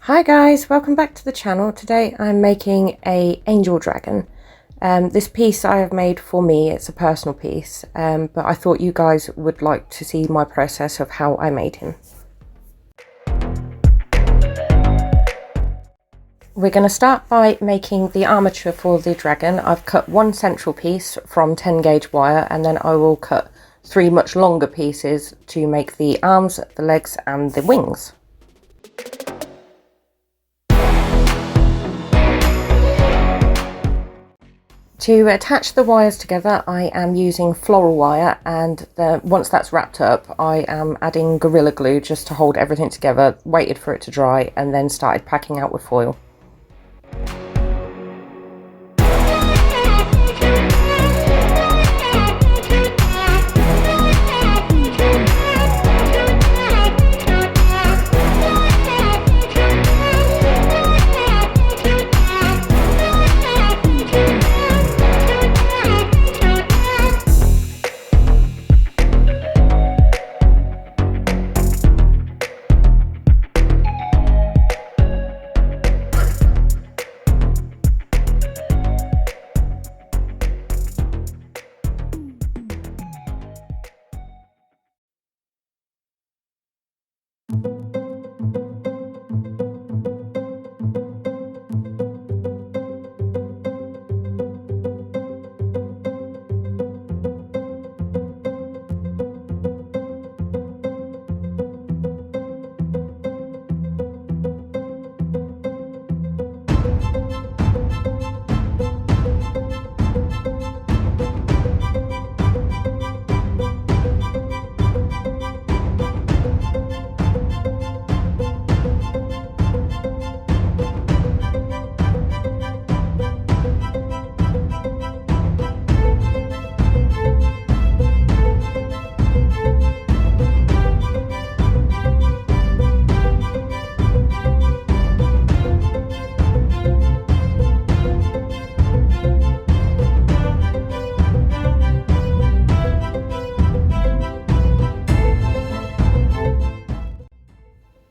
Hi guys, welcome back to the channel. Today I'm making a angel dragon. This piece I have made for me, it's a personal piece, but I thought you guys would like to see my process of how I made him. We're going to start by making the armature for the dragon. I've cut one central piece from 10 gauge wire, and then I will cut 3 much longer pieces to make the arms, the legs and the wings. To attach the wires together, I am using floral wire, and once that's wrapped up, I am adding Gorilla Glue just to hold everything together, waited for it to dry, and then started packing out with foil.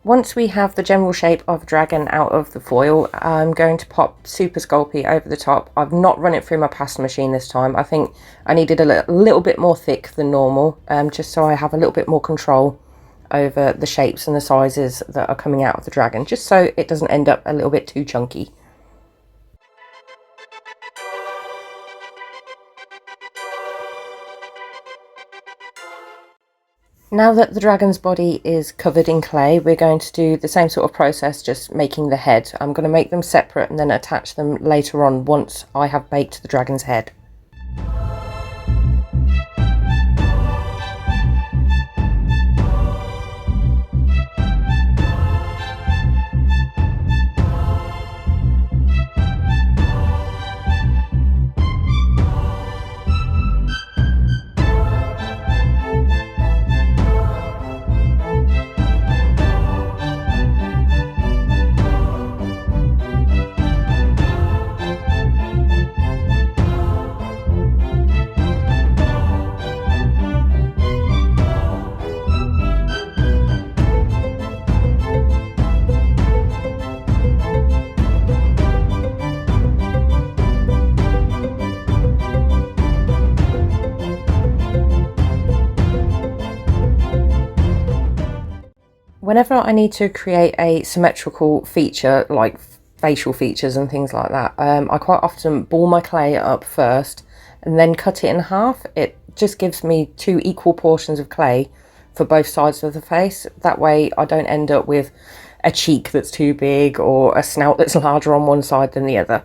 Once we have the general shape of a dragon out of the foil, I'm going to pop Super Sculpey over the top. I've not run it through my pasta machine this time. I think I needed a little bit more thick than normal, just so I have a little bit more control over the shapes and the sizes that are coming out of the dragon, just so it doesn't end up a little bit too chunky. Now that the dragon's body is covered in clay, we're going to do the same sort of process, just making the head. I'm going to make them separate and then attach them later on once I have baked the dragon's head. Whenever I need to create a symmetrical feature, like facial features and things like that, I quite often ball my clay up first and then cut it in half. It just gives me 2 equal portions of clay for both sides of the face. That way I don't end up with a cheek that's too big or a snout that's larger on one side than the other.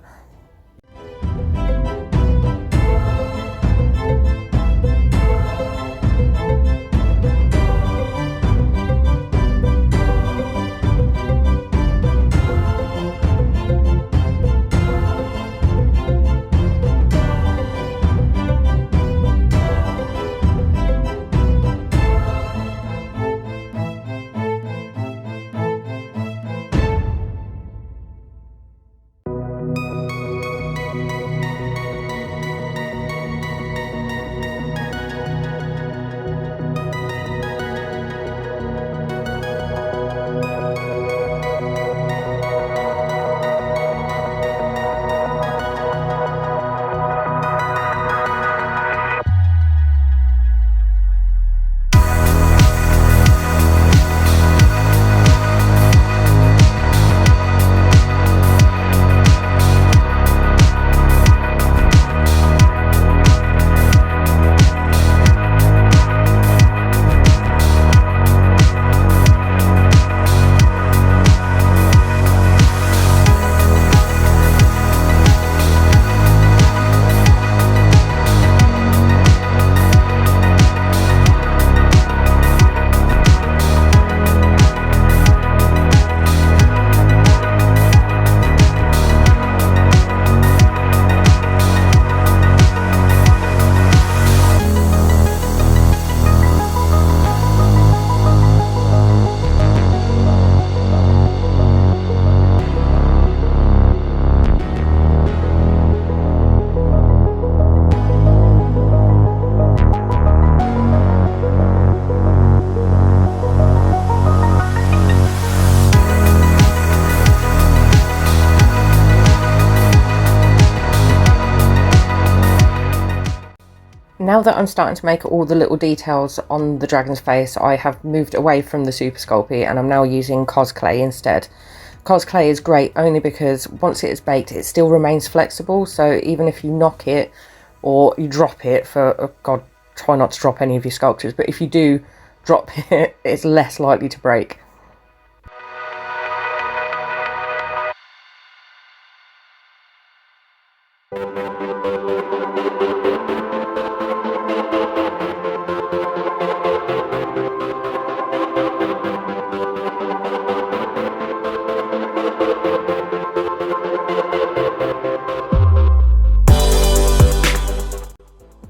Now that I'm starting to make all the little details on the dragon's face, I have moved away from the Super Sculpey and I'm now using Cos Clay instead. Cos Clay is great only because once it is baked it still remains flexible, so even if you knock it or you drop it for, oh God, try not to drop any of your sculptures, but if you do drop it, it's less likely to break.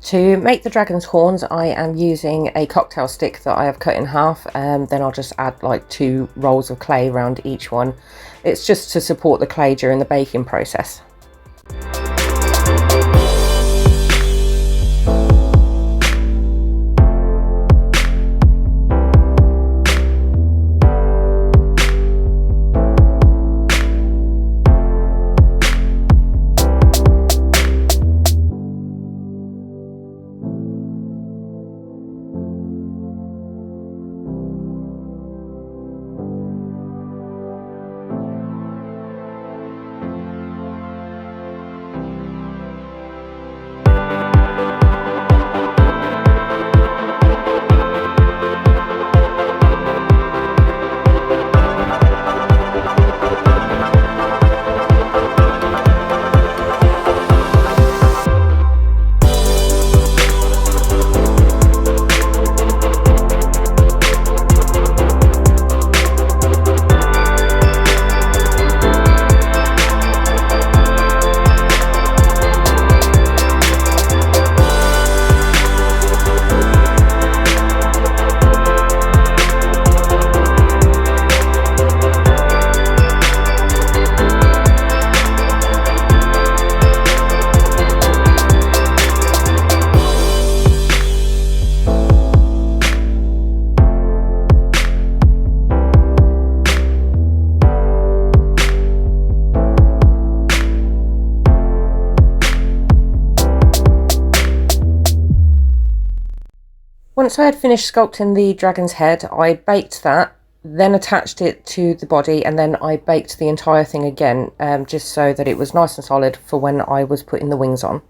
To make the dragon's horns, I am using a cocktail stick that I have cut in half, and then I'll just add like 2 rolls of clay around each one. It's just to support the clay during the baking process. Once I had finished sculpting the dragon's head, I baked that, then attached it to the body, and then I baked the entire thing again, just so that it was nice and solid for when I was putting the wings on.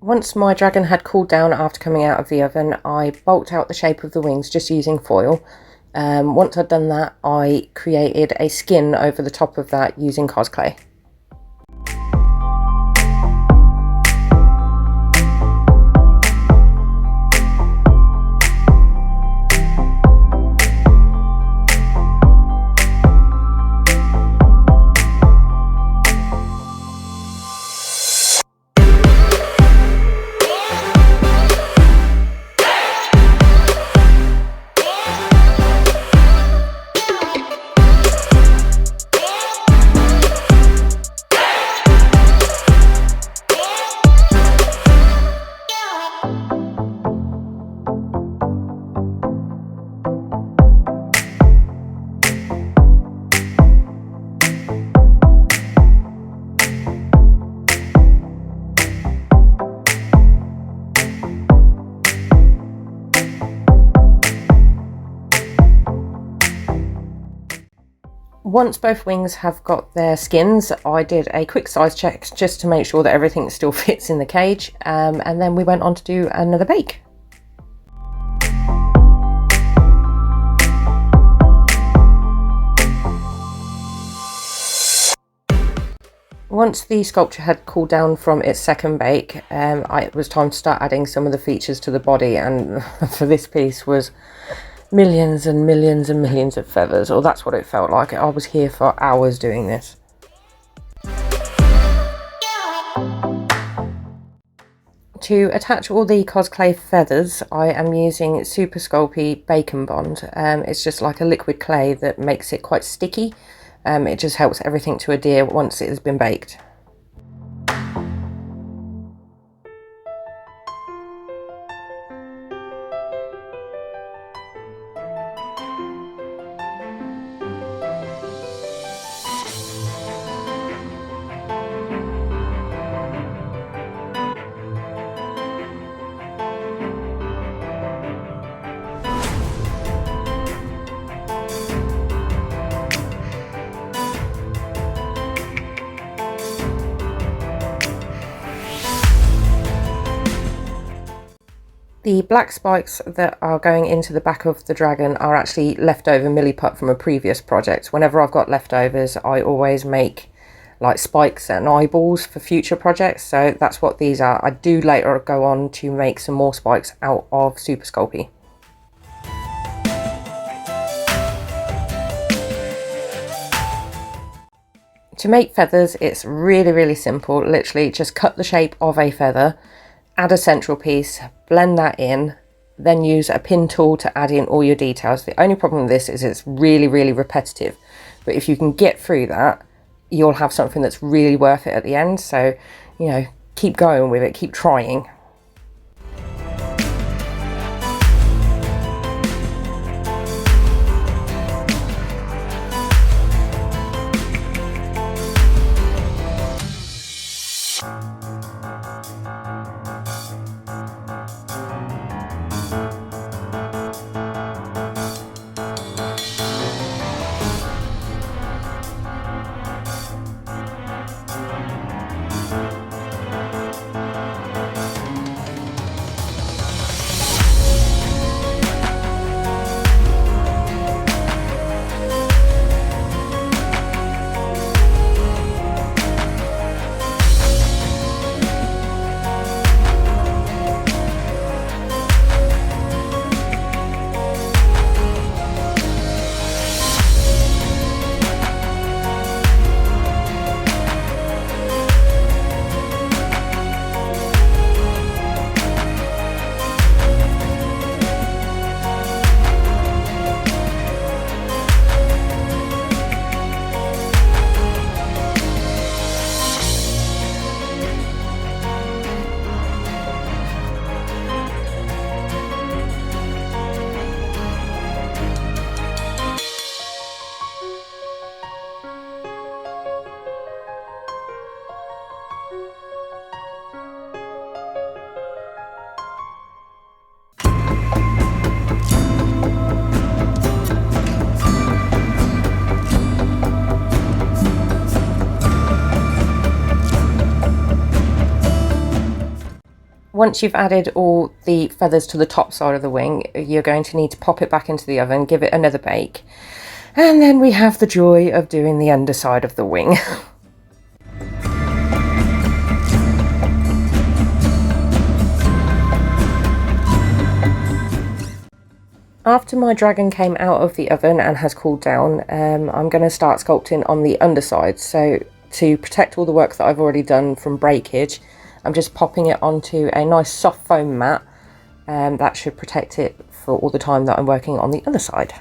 Once my dragon had cooled down after coming out of the oven, I bulked out the shape of the wings just using foil. Once I'd done that, I created a skin over the top of that using Cos Clay. Once both wings have got their skins, I did a quick size check just to make sure that everything still fits in the cage, and then we went on to do another bake. Once the sculpture had cooled down from its second bake, it was time to start adding some of the features to the body, and for this piece was millions and millions and millions of feathers, or that's what it felt like. I was here for hours doing this. To attach all the Cos Clay feathers, I am using Super Sculpey Bacon Bond. It's just like a liquid clay that makes it quite sticky. It just helps everything to adhere once it has been baked. The black spikes that are going into the back of the dragon are actually leftover milliput from a previous project. Whenever I've got leftovers, I always make like spikes and eyeballs for future projects, so that's what these are. I do later go on to make some more spikes out of Super Sculpey. To make feathers, it's really simple. Literally just cut the shape of a feather, add a central piece, blend that in, then use a pin tool to add in all your details. The only problem with this is it's really repetitive, but if you can get through that, you'll have something that's really worth it at the end. So, you know, keep going with it, keep trying. Once you've added all the feathers to the top side of the wing, you're going to need to pop it back into the oven, give it another bake, and then we have the joy of doing the underside of the wing. After my dragon came out of the oven and has cooled down, I'm going to start sculpting on the underside. So to protect all the work that I've already done from breakage, I'm just popping it onto a nice soft foam mat, and that should protect it for all the time that I'm working on the other side.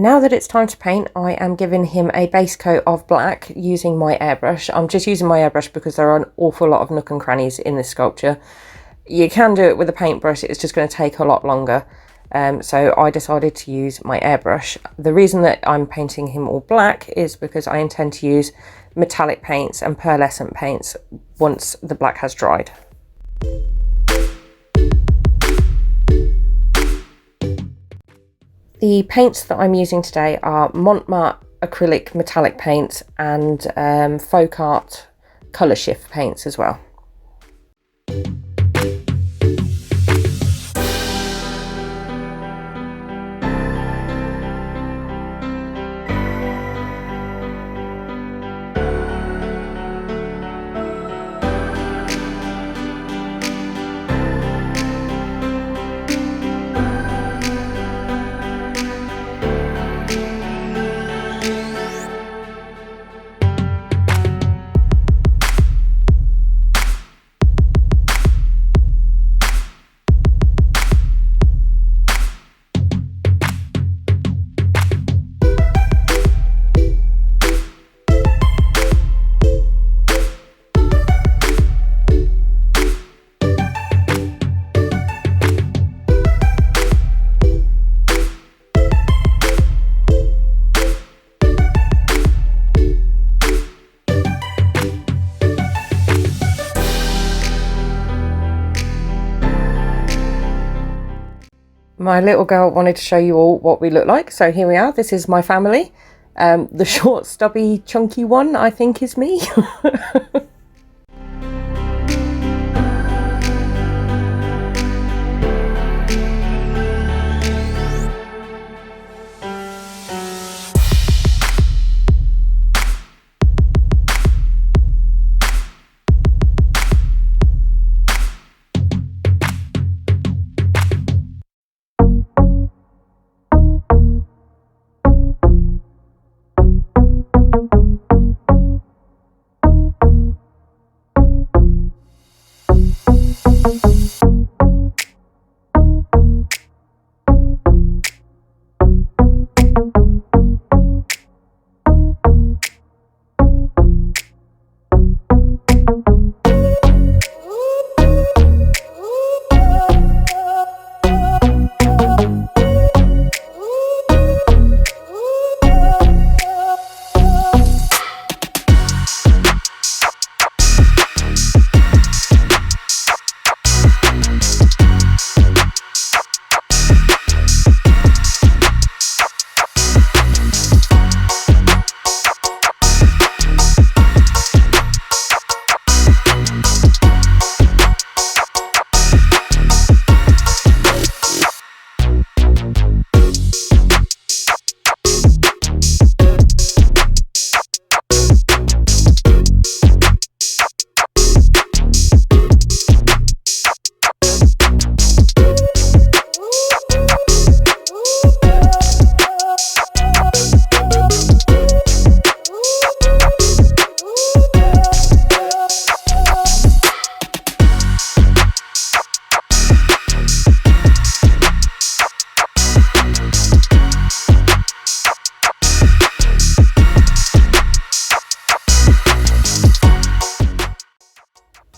Now that it's time to paint, I am giving him a base coat of black using my airbrush. I'm just using my airbrush because there are an awful lot of nook and crannies in this sculpture. You can do it with a paintbrush, it's just going to take a lot longer. So I decided to use my airbrush. The reason that I'm painting him all black is because I intend to use metallic paints and pearlescent paints once the black has dried. The paints that I'm using today are Montmartre acrylic metallic paints and folk art colour shift paints as well. My little girl wanted to show you all what we look like, so here we are. This is my family. The short, stubby, chunky one, I think, is me.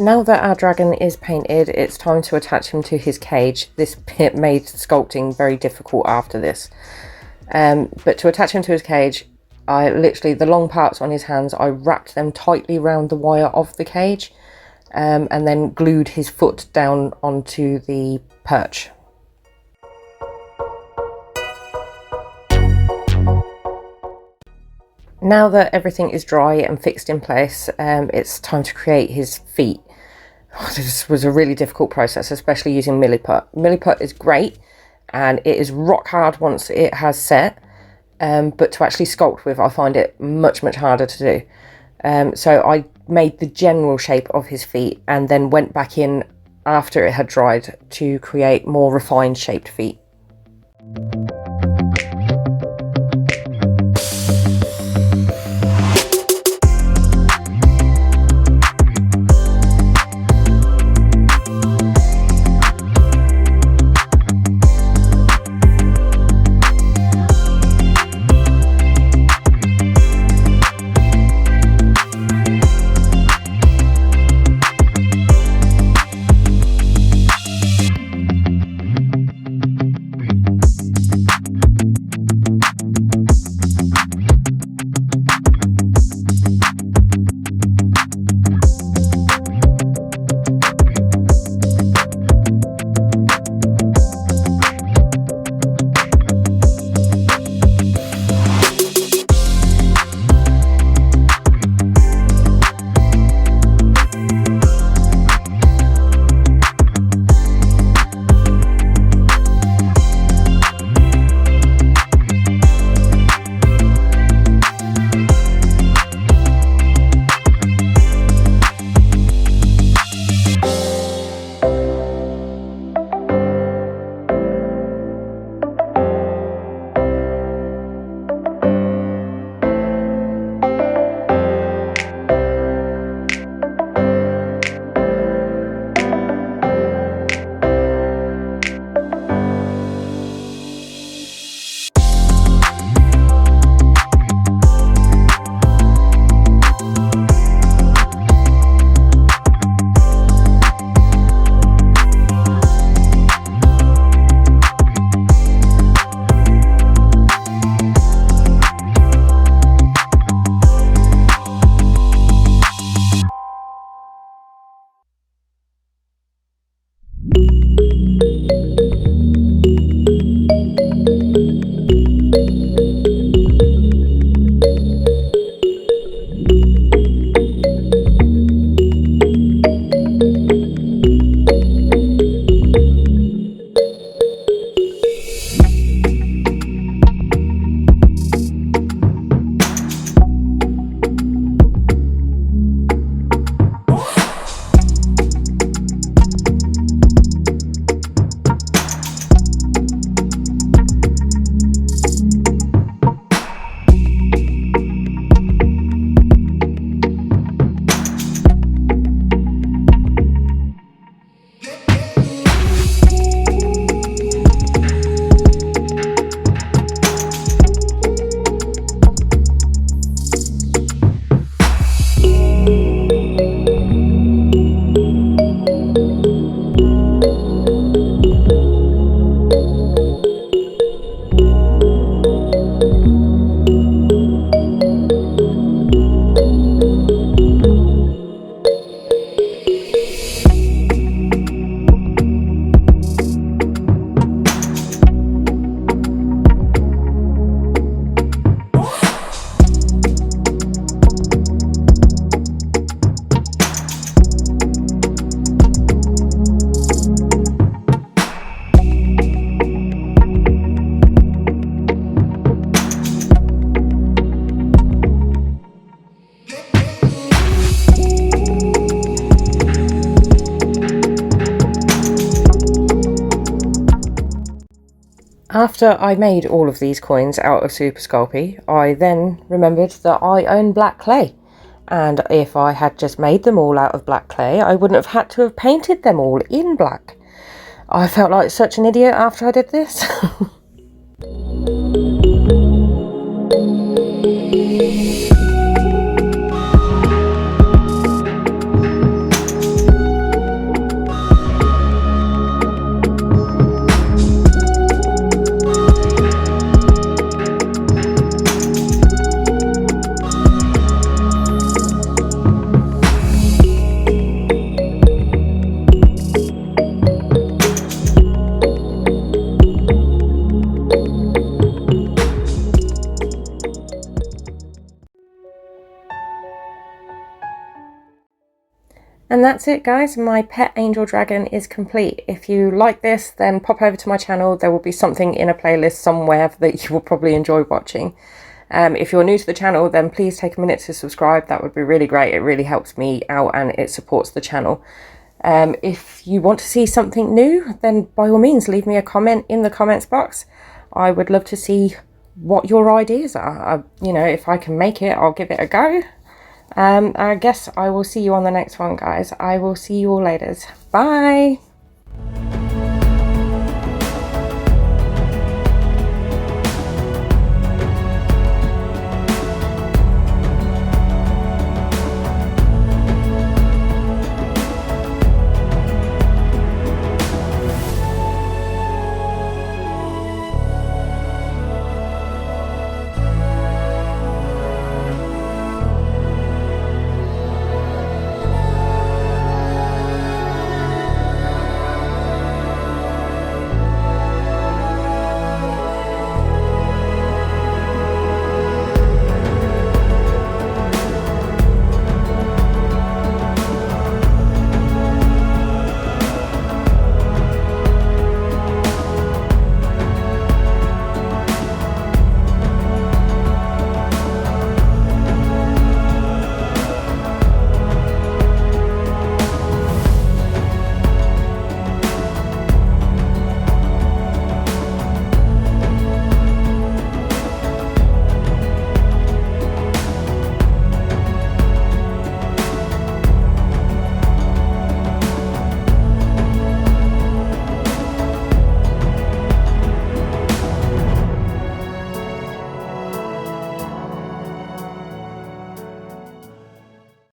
Now that our dragon is painted, it's time to attach him to his cage. This bit made sculpting very difficult after this. But to attach him to his cage, I literally, the long parts on his hands, I wrapped them tightly around the wire of the cage, and then glued his foot down onto the perch. Now that everything is dry and fixed in place, it's time to create his feet. This was a really difficult process, especially using milliput. Milliput is great and it is rock hard once it has set, but to actually sculpt with, I find it much harder to do. So I made the general shape of his feet and then went back in after it had dried to create more refined shaped feet. After I made all of these coins out of Super Sculpey, I then remembered that I own black clay. And if I had just made them all out of black clay, I wouldn't have had to have painted them all in black. I felt like such an idiot after I did this. And that's it, guys. My pet angel dragon is complete. If you like this, then pop over to my channel. There will be something in a playlist somewhere that you will probably enjoy watching. If you're new to the channel, then please take a minute to subscribe. That would be really great. It really helps me out and it supports the channel. If you want to see something new, then by all means leave me a comment in the comments box. I would love to see what your ideas are. You know, if I can make it, I'll give it a go. I guess I will see you on the next one, guys. I will see you all later. Bye.